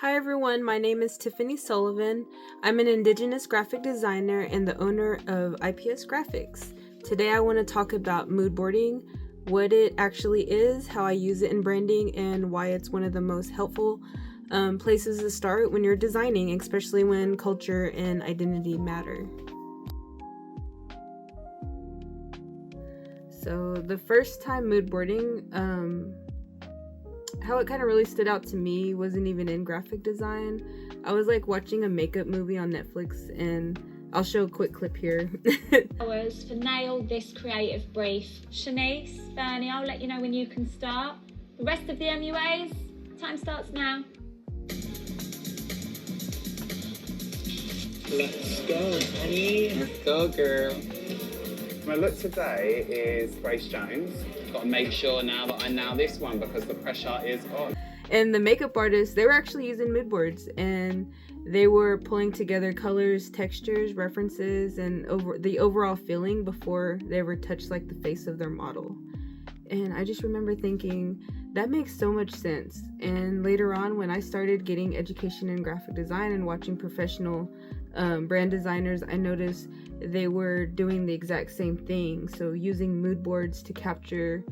Hi everyone, my name is Tiffany Sullivan. I'm an Indigenous graphic designer and the owner of IPS Graphics. Today I want to talk about mood boarding, what it actually is, how I use it in branding, and why it's one of the most helpful places to start when you're designing, especially when culture and identity matter. So the first time mood boarding, how it kind of really stood out to me wasn't even in graphic design. I was like watching a makeup movie on Netflix, and I'll show a quick clip here. Hours for nail this creative brief. Shanice, Bernie, I'll let you know when you can start. The rest of the MUAs, time starts now. Let's go, honey. Let's go, girl. My look today is Grace Jones. Got to make sure now that I nail this one because the pressure is on. And the makeup artists, they were actually using mood boards, and they were pulling together colors, textures, references, and the overall feeling before they ever touched like the face of their model. And I just remember thinking, that makes so much sense. And later on, when I started getting education in graphic design and watching professional brand designers, I noticed they were doing the exact same thing. So using mood boards to capture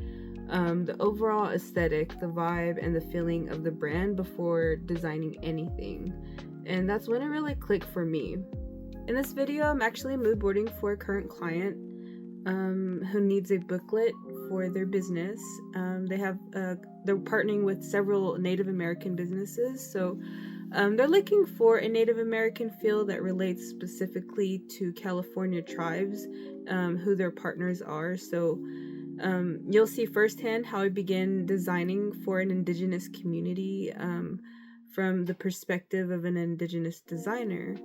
the overall aesthetic, the vibe, and the feeling of the brand before designing anything. And that's when it really clicked for me. In this video, I'm actually mood boarding for a current client who needs a booklet for their business. They're partnering with several Native American businesses, so they're looking for a Native American feel that relates specifically to California tribes, who their partners are. So you'll see firsthand how I began designing for an Indigenous community from the perspective of an Indigenous designer.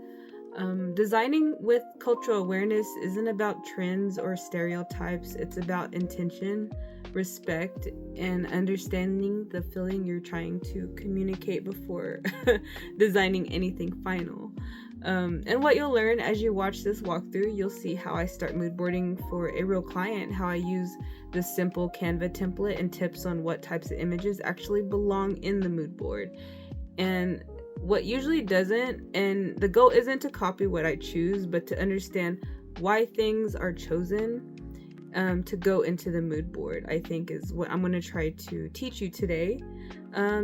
Designing with cultural awareness isn't about trends or stereotypes. It's about intention, respect, and understanding the feeling you're trying to communicate before designing anything final. And what you'll learn as you watch this walkthrough, you'll see how I start mood boarding for a real client, how I use the simple Canva template, and tips on what types of images actually belong in the mood board. And what usually doesn't, and the goal isn't to copy what I choose, but to understand why things are chosen to go into the mood board, I think is what I'm going to try to teach you today.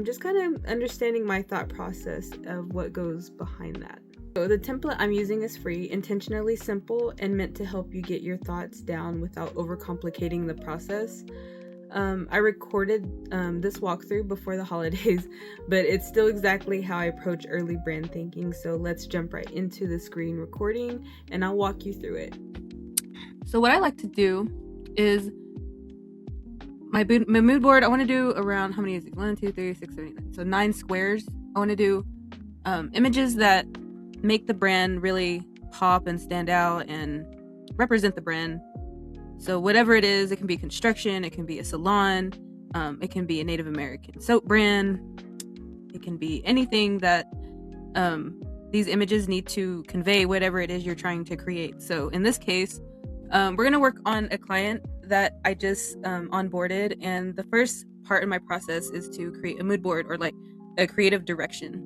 Just kind of understanding my thought process of what goes behind that. So the template I'm using is free, intentionally simple, and meant to help you get your thoughts down without overcomplicating the process. I recorded this walkthrough before the holidays, but it's still exactly how I approach early brand thinking. So let's jump right into the screen recording and I'll walk you through it. So what I like to do is my mood board, I want to do around, how many is it? 1, 2, 3, 6, 7, 8, 9. So 9 squares. I want to do images that make the brand really pop and stand out and represent the brand. So whatever it is, it can be construction, it can be a salon, it can be a Native American soap brand, it can be anything that these images need to convey whatever it is you're trying to create. So in this case, we're going to work on a client that I just onboarded, and the first part in my process is to create a mood board, or like a creative direction.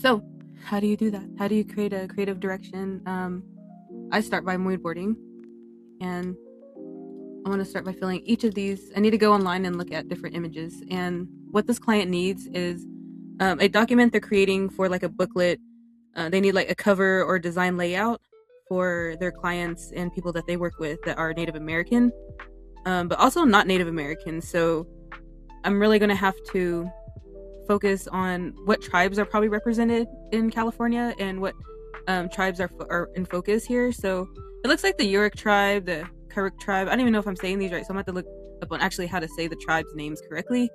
So how do you do that? How do you create a creative direction? I start by mood boarding. And I want to start by filling each of these. I need to go online and look at different images. And what this client needs is a document they're creating for like a booklet. They need like a cover or design layout for their clients and people that they work with that are Native American, but also not Native American. So I'm really going to have to focus on what tribes are probably represented in California and what tribes are in focus here. So it looks like the Yurok tribe, the Karuk tribe. I don't even know if I'm saying these right, so I'm going to have to look up on actually how to say the tribes' names correctly.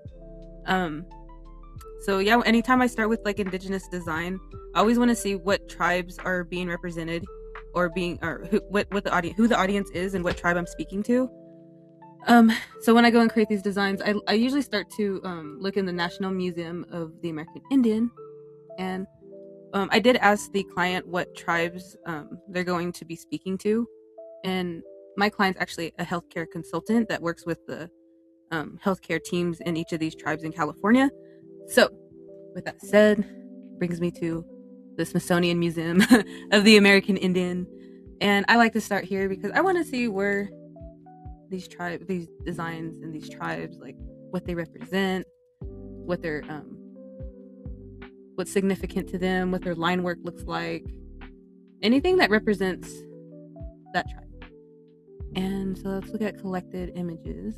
So yeah, anytime I start with like Indigenous design, I always want to see what tribes are being represented, or who the audience is and what tribe I'm speaking to. So when I go and create these designs, I usually start to look in the National Museum of the American Indian, and I did ask the client what tribes they're going to be speaking to, and my client's actually a healthcare consultant that works with the healthcare teams in each of these tribes in California. So with that said, brings me to the Smithsonian Museum of the American Indian. And I like to start here because I want to see where these designs and these tribes, like what they represent, what their what's significant to them, what their line work looks like, anything that represents that tribe. And so let's look at collected images.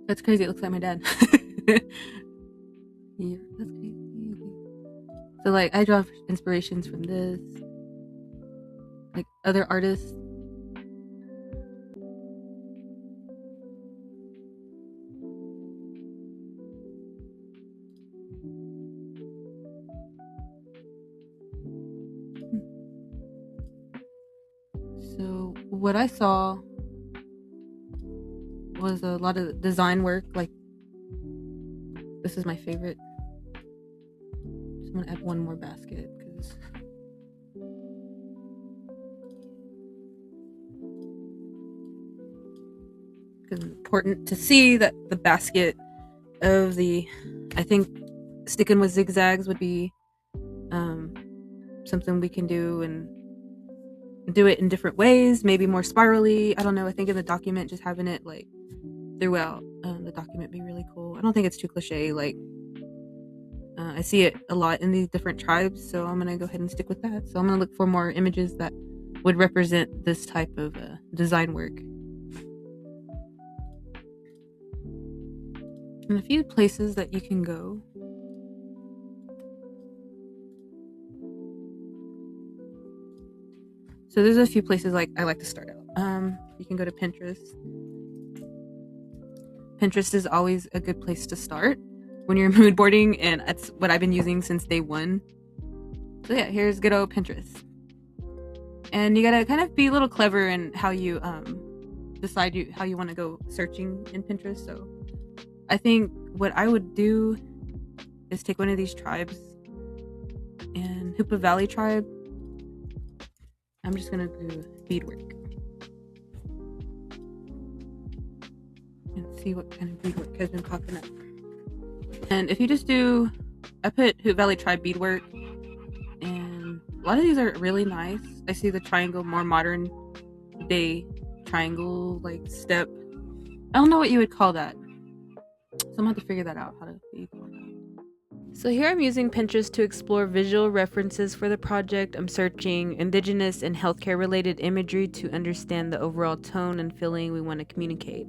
That's crazy. It looks like my dad. Yeah, that's crazy. So like I draw inspirations from this, like other artists. So what I saw was a lot of design work. Like this is my favorite. I'm gonna add one more basket because it's important to see that the basket of the, I think sticking with zigzags would be something we can do, and do it in different ways, maybe more spirally. I don't know. I think in the document, just having it like throughout the document be really cool. I don't think it's too cliche. Like I see it a lot in these different tribes, so I'm gonna go ahead and stick with that. So I'm gonna look for more images that would represent this type of design work. And a few places that you can go. So there's a few places like I like to start out. You can go to Pinterest. Pinterest is always a good place to start when you're mood boarding, and that's what I've been using since day one. So yeah, here's good old Pinterest. And you gotta kind of be a little clever in how you decide how you want to go searching in Pinterest. So I think what I would do is take one of these tribes, and Hoopa Valley tribe. I'm just gonna do beadwork and see what kind of beadwork has been popping up. And if you just do, I put Hoot Valley Tribe beadwork, and a lot of these are really nice. I see the triangle, more modern day triangle, like step. I don't know what you would call that, so I'm gonna have to figure that out, how to bead. So here I'm using Pinterest to explore visual references for the project. I'm searching Indigenous and healthcare related imagery to understand the overall tone and feeling we want to communicate.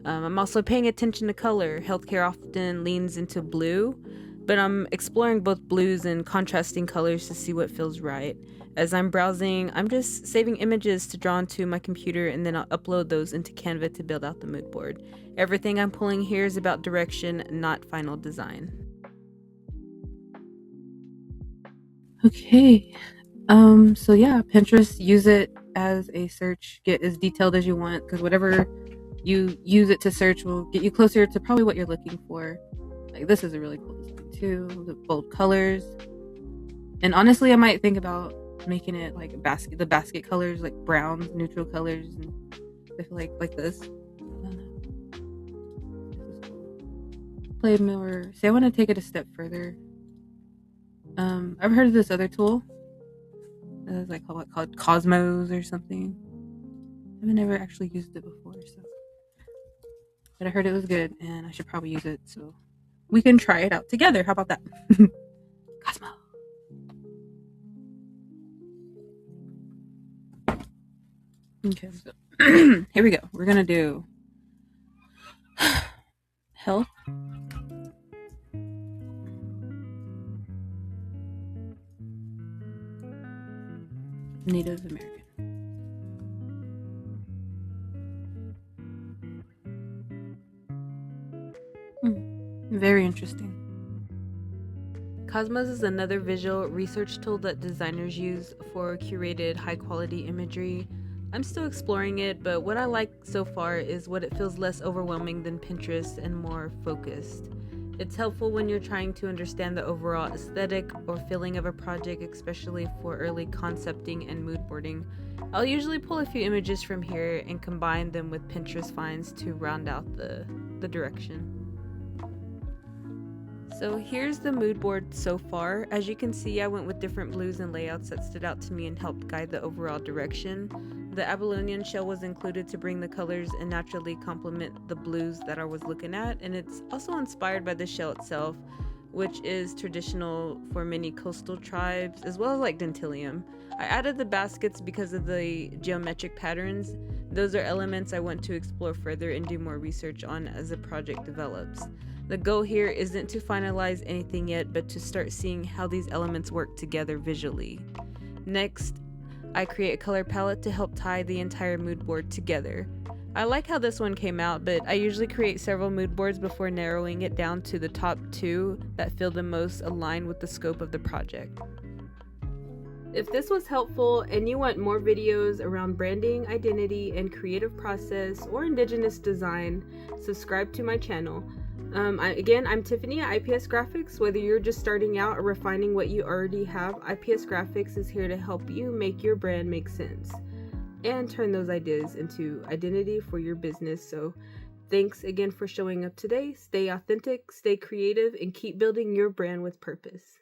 I'm also paying attention to color. Healthcare often leans into blue, but I'm exploring both blues and contrasting colors to see what feels right. As I'm browsing, I'm just saving images to draw onto my computer, and then I'll upload those into Canva to build out the mood board. Everything I'm pulling here is about direction, not final design. Okay, so yeah, Pinterest, use it as a search, get as detailed as you want, because whatever you use it to search will get you closer to probably what you're looking for. Like this is a really cool design too, the bold colors. And honestly, I might think about making it like the basket colors, like browns, neutral colors, and I feel like this. Play more. Say I want to take it a step further. I've heard of this other tool. It's like called Cosmos or something. I've never actually used it before, but I heard it was good, and I should probably use it. So we can try it out together. How about that? Cosmo. Okay, so here we go. We're gonna do health. Native American. Very interesting. Cosmos is another visual research tool that designers use for curated high-quality imagery. I'm still exploring it, but what I like so far is what it feels less overwhelming than Pinterest and more focused. It's helpful when you're trying to understand the overall aesthetic or feeling of a project, especially for early concepting and mood boarding. I'll usually pull a few images from here and combine them with Pinterest finds to round out the direction. So here's the mood board so far. As you can see, I went with different blues and layouts that stood out to me and helped guide the overall direction. The Babylonian shell was included to bring the colors and naturally complement the blues that I was looking at, and it's also inspired by the shell itself, which is traditional for many coastal tribes, as well as like Dentilium. I added the baskets because of the geometric patterns. Those are elements I want to explore further and do more research on as the project develops. The goal here isn't to finalize anything yet, but to start seeing how these elements work together visually. Next, I create a color palette to help tie the entire mood board together. I like how this one came out, but I usually create several mood boards before narrowing it down to the top 2 that feel the most aligned with the scope of the project. If this was helpful and you want more videos around branding, identity, and creative process or Indigenous design, subscribe to my channel. I'm Tiffany at IPS Graphics. Whether you're just starting out or refining what you already have, IPS Graphics is here to help you make your brand make sense and turn those ideas into identity for your business. So thanks again for showing up today. Stay authentic, stay creative, and keep building your brand with purpose.